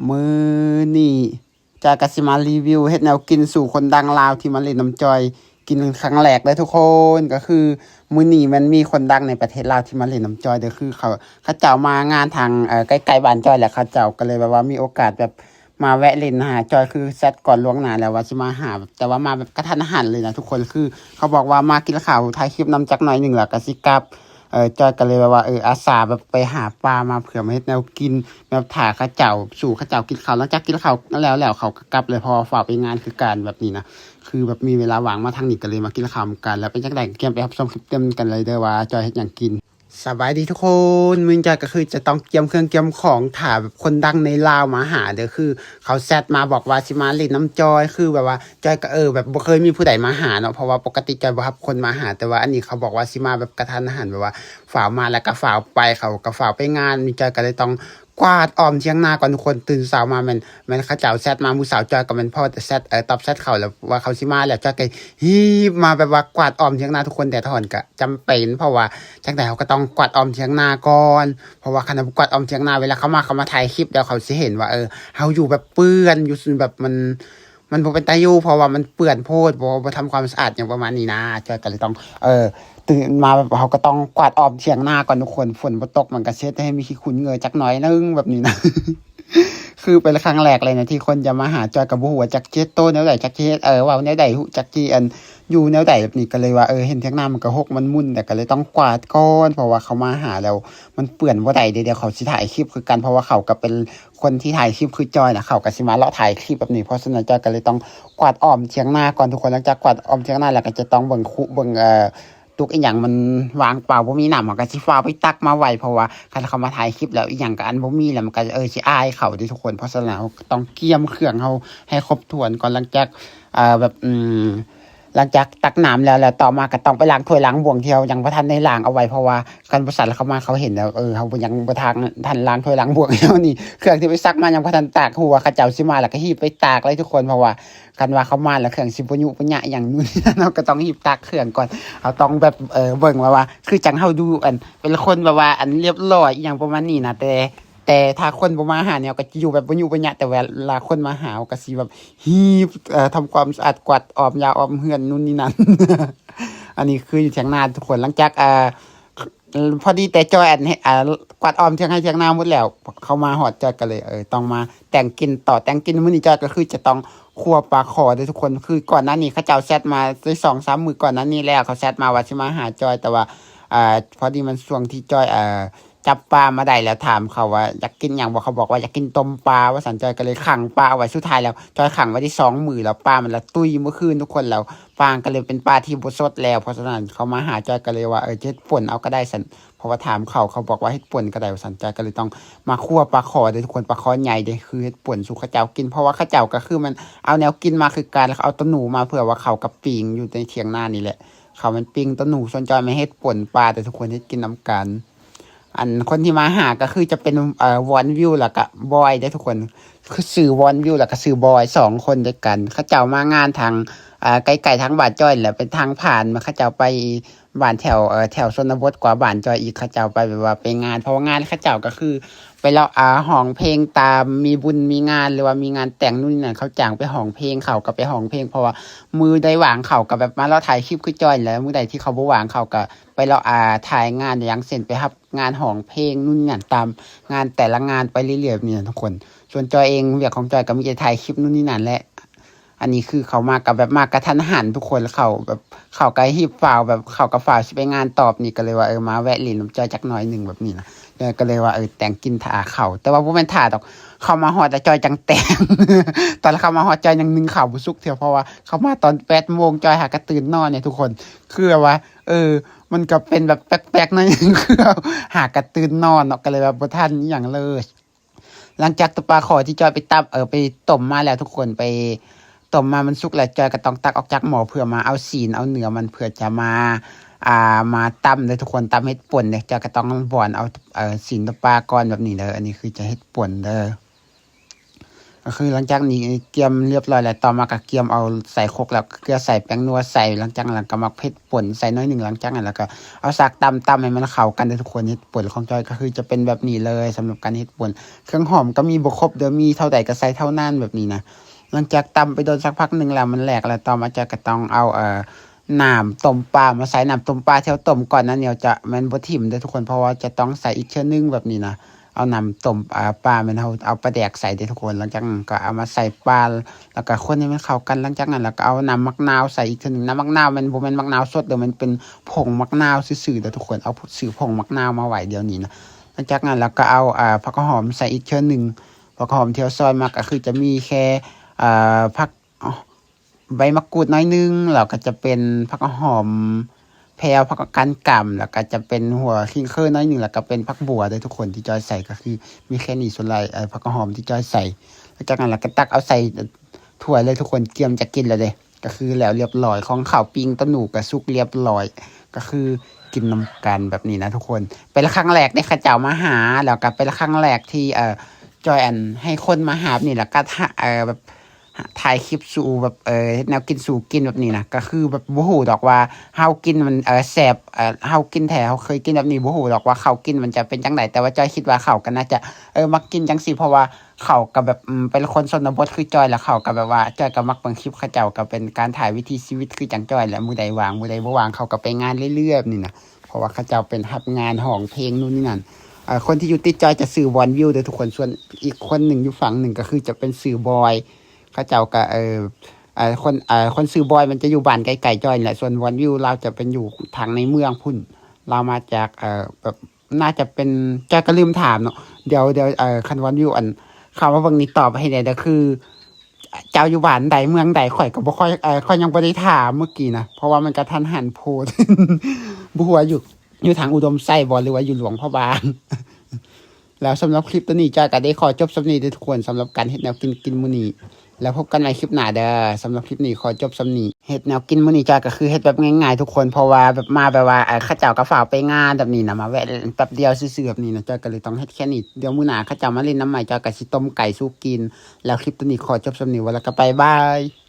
มื้อนี้จากสิมารีวิวเฮ็ดแนวกินสู่คนดังลาวที่มาเล่นน้ำจอยกินครั้งแรกเลยทุกคนก็คือมื้อนี้มันมีคนดังในประเทศลาวที่มาเล่นน้ำจอยเด้อคือเขาเจ้ามางานทางใกล้ๆบ้านจอยแหละเขาเจ้าก็เลยแบบว่ามีโอกาสแบบมาแวะเล่นหาจอยคือเซตก่อนล่วงหน้าแล้วว่าสิมาหาแต่ว่ามาแบบกระทันหันเลยนะทุกคนคือเขาบอกว่ามากินข้าวถ่ายคลิปนำจักหน่อยหนึงแล้วก็สิกลับจอยก็เลยแบบว่าอาสาแบบไปหาปลามาเผื่อมาเฮ็ดแนวกินแบบถ่าเขาเจ้าสู่เขาเจ้ากินข้าวหลังจากกินข้าวแล้วเขาก็กลับเลยเพอฝากไปงานคือการแบบนี้นะคือแบบมีเวลาว่างมาทางนี้ก็เลยมากินข้าวกันแล้วเป็นจังได๋เกียมไปรับชมคลิปเต็มกันเลยเด้อว่าจอยเฮ็ดหยังกินสบายดีทุกคนมื้อนี้ก็คือจะต้องเตรียมเครื่องเตรียมของถ่าแบบคนดังในลาวมาหาเด้อคือเขาแซดมาบอกว่าสิมาเล่นน้ำจอยคือแบบว่าจอยก็แบบบ่เคยมีผู้ใดมาหาเนาะเพราะว่าปกติจอยบ่รับคนมาหาแต่ว่าอันนี้เขาบอกว่าสิมาแบบกระทันหันแบบว่าฝ่าวมาแล้วก็ฝ่าวไปเขาก็ฝ่าวไปงานมีจอยก็เลยต้องกวาดอ้อมเถียงนาก่อนทุกคนตื่นเช้ามาแม่นเขาเจ้าแซดมามื้อเช้าจอยก็แม่นพ่อแต่แซดตอบแซดเขาแล้วว่าเขาสิมาแล้วจอยก็ฮีบมาแบบว่ากวาดอ้อมเถียงนาทุกคนแต่ถอนก็จำเป็นเพราะว่าจังได๋เขาก็ต้องกวาดอ้อมเถียงนาก่อนเพราะว่าคันกวาดอ้อมเถียงนาเวลาเขามาถ่ายคลิปเดี๋ยวเขาสิเห็นว่าเฮาอยู่แบบเปื้อนอยู่แบบมันบ่เป็นตาอยู่เพราะว่ามันเปื้อนโพดบ่ทำความสะอาดอย่างประมาณนี้นะจอยก็เลยต้องตื่นมาแบบเขาก็ต้องกวาดอ้อมเถียงนาก่อนทุกคนฝนบ่ตกมันก็เช็ดให้มีขี้ขุ่นเหงื่อจักหน่อยนึงแบบนี้นะ คือเป็นครั้งแรกเลยนะที่คนจะมาหาจอยกับบ่ฮู้ว่าจักเฮ็ดโตแนวใดจักสิเฮ็ดเว้าแนวใดฮู้จักสิอยู่แนวใดแบบนี้ก็เลยว่าเห็นเถียงนามันก็รกมันมุ่นแต่ก็เลยต้องกวาดก่อนเพราะว่าเขามาหาแล้วมันเปื้อนบ่ได้เดี๋ยวเขาสิถ่ายคลิปคือกันเพราะว่าเขาก็เป็นคนที่ถ่ายคลิปคือจอยน่ะเขาก็สิมาเลาะถ่ายคลิปแบบนี้เพราะฉะนั้นจอยก็เลยต้องกวาดอ้อมเถียงนาก่อนทุกคนหลังจากกวาดอ้อมเถียงนาแล้วก็จะต้องเบิ่งคุเบิ่งตุกอีหยังมันวางเปล่าบ่มีน้ำมันก็สิฟ้าวไปตักมาไว้เพราะว่าคันเขามาถ่ายคลิปแล้วอีหยังก็อันบ่มีแล้วมันก็สิอายเขาเด้ทุกคนเพราะฉะนั้นเราต้องเตรียมเครื่องเราให้ครบถ้วนก่อนหลังจากแบบหลังจากตักน้ำแล้วต่อมาก็ต้องไปล้างถ้วยล้างบ่วงที่เรายังบ่ทันได้ล้างเอาไว้เพราะว่าคันบริษัทเขามาเขาเห็นแล้วเขายังบ่ทันล้างถ้วยล้างบ่วงแล้วนี่เครื่องที่ไปซักมายังบ่ทันตากฮู้ว่าเขาเจ้าสิมาแล้วก็ฮีบไปตากเลยทุกคนเพราะว่าคันว่าเขามาแล้วเครื่องสิบ่ยุบ่ยะอิหยังนู่นนี่นั่นเราก็ต้องฮีบตากเครื่องก่อนเราต้องแบบเบิ่งว่าคือจังเฮาดูเป็นคนแบบว่าเรียบร้อยอิหยังประมาณนี้นะแต่ถ้าคนบ่มาหาเนี่ยก็จะอยู่แบบบ่อยู่บ่ยะแต่เวลาคนมาหาก็สิแบบฮีบทำความสะอาดกวาดอ้อมยาอ้อมเฮือนนู่นนี่นั่น อันนี้คืออยู่เถียงนาทุกคนหลังจากพอดีแต่จอยกวาดอ้อมเถียงให้เถียงนาหมดแล้วเขามาฮอดจอยก็เลยต้องมาแต่งกินต่อแต่งกินมื้อนี้จอยก็คือจะต้องคั่วปลาขอเด้อทุกคนคือก่อนหน้านี้เขาเจ้าแชตมาได้2-3มื้อก่อนหน้านี้แล้วเขาแชตมาว่าสิมาหาจอยแต่ว่าพอดีมันช่วงที่จอยจับปลามาได้แล้วถามเขาว่าอยากกินหยังบ่เขาบอกว่าอยากกินต้มปลาว่าสันจอยก็เลยขังปลาไว้สุดท้ายแล้วจอยขังไว้ที่2มื้อแล้วปลามันละตุ้ยเมื่อคืนทุกคนแล้วปลาก็เลยเป็นปลาที่บ่สดแล้วเพราะฉะนั้นเขามาหาจอยก็เลยว่าจะเฮ็ดป่นเอาก็ได้สันเพราะว่าถามเขาบอกว่าเฮ็ดป่นก็ได้ว่าสันจอยก็เลยต้องมาคั่วปลาขอเด้อทุกคนปลาขอใหญ่เด้คือเฮ็ดป่นสู่เขาเจ้ากินเพราะว่าเขาเจ้าก็คือมันเอาแนวกินมาคือการเอาต้นหนูมาเผื่อว่าเขากับปิงอยู่ในเถียงนานี่แหละเขามันปิงต้นหนูส่วนจอยไม่เฮ็ดป่นปลาแต่ทุกคนเฮ็ดกินนํกันคนที่มาหาก็คือจะเป็นวอนวิวแล้วก็บอยได้ทุกคนคือสื่อวอนวิวแล้วก็สื่อบอย2คนด้วยกันเขาเจ้ามางานทางไกลๆทางบ้านจ้อยแหละเป็นทางผ่านมาเขาเจ้าไปบ้านแถวแถวชนบทกว่าบ้านจ้อยอีกเขาเจ้าไปแบบว่าไปงานเพราะว่างานเขาเจ้าก็คือไปแล้วห้องเพลงตามมีบุญมีงานหรือว่ามีงานแต่งนู่นนี่นั่นเขาจ้างไปห้องเพลงเขาก็ไปห้องเพลงเพราะว่ามือได้วางเขาก็แบบมาแล้วถ่ายคลิปคือจ้อยแล้วมือใดที่เขาบ่วางเขาก็ไปแล้วถ่ายงานอย่างเช่นไปรับงานห้องเพลงนู่นนี่นั่นตามงานแต่ละงานไปเรื่อยๆแบบนี้ทุกคนส่วนจอยเองเรื่องของจอยก็มีแต่ถ่ายคลิปนู่นนี่นั่นแหละอันนี้คือเขามากับแบบมากระทันหันทุกคนแล้วเขาแบบเขาก็ฮีบฟาวแบบเขาก็ฟาวสิไปงานตอบนี่ก็เลยว่ามาแวะเล่นน้ำจอยจักหน่อยนึงแบบนี้นะก็เลยว่าแต่งกินถ่าเขาแต่ว่าบ่แม่นถ่าดอกเขามาฮอดแต่จอยจังแต่ง ตอนเขามาฮอดจอยยังนึ่งข้าวบ่สุกเที่ยวเพราะว่าเขามาตอน8 โมงจอยหาก็ตื่นนอนเนี่ยทุกคนคือว่ามันก็เป็นแบบแปลกๆหน่อยนึง คือหาก็ตื่นนอนเนาะก็เลยแบบบ่ทันอิหยังเลยหลังจากตกปลาขอที่จอยไปตับไปต้มมาแล้วทุกคนไปต้มมามันสุกแล้วจอยก็ต้องตักออกจากหม้อเพื่อมาเอาศีลเอาเนื้อมันเพื่อจะมาตำเลยทุกคนตำเฮ็ดป่นเนี่ยจอยก็ต้องบ่อนเอาศีลปลาก่อนแบบนี้เด้ออันนี้คือจะเฮ็ดป่นเด้อ ก็คือหลังจากนี้เกียมเรียบร้อยแล้วต่อมาก็เกียมเอาใส่ครกแล้วเกลือใส่แป้งนัวใส่หลังจากนั้นก็มักเผ็ดป่นใส่น้อยหนึ่งหลังจากนั้นแล้วก็เอาสากตำให้มันเข้ากันทุกคนเฮ็ดป่นของจอยก็คือจะเป็นแบบนี้เลยสำหรับการเฮ็ดป่นเครื่องหอมก็มีบ่ครบเดี๋ยวมีเท่าใดก็ใส่เท่านั้นแบบนี้นะหลังจากตำไปโดนสักพักหนึ่งแล้วมันแหลกแล้วต่อมาจะก็ต้องเอาน้ำต้มปลามาใส่น้ำต้มปลาที่เราต้มก่อนนั้นเนี่ยจะมันบ่ถิ่มเด้อทุกคนเพราะว่าจะต้องใส่อีกเทื่อนึงแบบนี้นะเอาน้ำต้มปลามันเอาปลาแดกใส่เด้อทุกคนหลังจากนั้นก็เอามาใส่ปลาแล้วก็คนให้มันเข้ากันหลังจากนั้นแล้วก็เอาน้ำมะนาวใส่อีกเทื่อนึงน้ำมะนาวมันบ่แม่นมะนาวสดเด้อมันเป็นผงมะนาวซื่อๆเด้อทุกคนเอาซื้อผงมะนาวมาไว้เดี๋ยวนี้นะหลังจากนั้นแล้วก็เอาผักหอมใส่อีกเทื่อนึงผักหอมที่เราซอยมาก็คือจะมีแค่ผัก ใบมะกรูดน้อยนึงแล้วก็จะเป็นผักหอมแพรวผักกาดกำแล้วก็จะเป็นหัวคิงเคอร์น้อยนึงแล้วก็เป็นผักบัวด้วยทุกคนที่จอยใส่ก็คือมีแค่นี้ส่วนใหญ่ผักหอมที่จอยใส่แล้วจากนั้นเราก็ตักเอาใส่ถ้วยเลยทุกคนเตรียมจะกินแล้วเด้ก็คือแล้วเรียบร้อยของข้าวปิ้งต้นหนูกับซุกเรียบร้อยก็คือกินนำกันแบบนี้นะทุกคนเป็นครั้งแรกได้ข้าเจ้ามาหาแล้วก็เป็นครั้งแรกที่จอยอันให้คนมาหานี่แหละก็แบบถ่ายคลิปสู่แบบแนวกินสู่กินแบบนี้นะก็คือแบบบ่ฮู้ดอกว่าเฮากินมันแซ่บเฮากินแท้เฮาเคยกินแบบนี้บ่ฮู้ดอกว่าเขากินมันจะเป็นจังไดแต่ว่าจอยคิดว่าเขาก็น่าจะมักกินจังซี่เพราะว่าเขาก็แบบเป็นคนชนบทคือจอยแล้วเขาก็แบบว่าจอยก็มักเบิ่งคลิปเขาเจ้าก็เป็นการถ่ายวิถีชีวิตคือจังจอยแหละมื้อใดว่างมื้อใดบ่ว่างเขาก็ไปงานเรื่อยๆแบบนี้นะเพราะว่าเขาเจ้าเป็นรับงานห้องเพลงนู่นนี่นั่นคนที่อยู่ติดจอยจะซื้อบอลวิวเด้อทุกคนส่วนอีกคนหนึ่งอยู่ฝั่งหนึ่งก็คือจะเป็นซื้อบอยเขาเจ้าก็คนซื้อบอยมันจะอยู่บ้านไกลๆจอยแหละส่วนวันวิวเราจะเป็นอยู่ทางในเมืองพุ่นเรามาจากแบบน่าจะเป็นจอยก็ลืมถามเนาะเดี๋ยวคันวันวิวอันคำว่าบางนี้ตอบให้ได้ก็คือเจ้าอยู่บ้านใดเมืองใดข่อยก็บ่ค่อยยังบ่ได้ถามเมื่อกี้นะเพราะว่ามันกระทันหันโพด บ่ฮู้ว่าอยู่ทางอุดมไส้บ่หรือว่าอยู่หลวงพระบาง แล้วสำหรับคลิปตัวนี้จอยก็ได้ขอจบสำนี้ด้วยทุกคนสำหรับการเฮ็ดแนวกินมื้อนี้แล้วพบกันในคลิปหน้าเด้อสำหรับคลิปนี้ขอจบสำนี้เฮ็ดแนวกินมื้อนี้จอยก็คือเฮ็ดแบบง่ายๆทุกคนเพราะว่าแบบมาแบบว่าเขาเจ้าก็ฝากไปงานแบบนี้นะมาแวะแป๊บเดียวซื่อๆแบบนี้นะจอยก็เลยต้องเฮ็ดแค่นี้เดี๋ยวมื้อหน้าเขาเจ้ามาเล่นน้ำใหม่จอยก็สิต้มไก่สู้กินแล้วคลิปตัวนี้ขอจบสำนี้ไว้แล้วก็บ๊ายบาย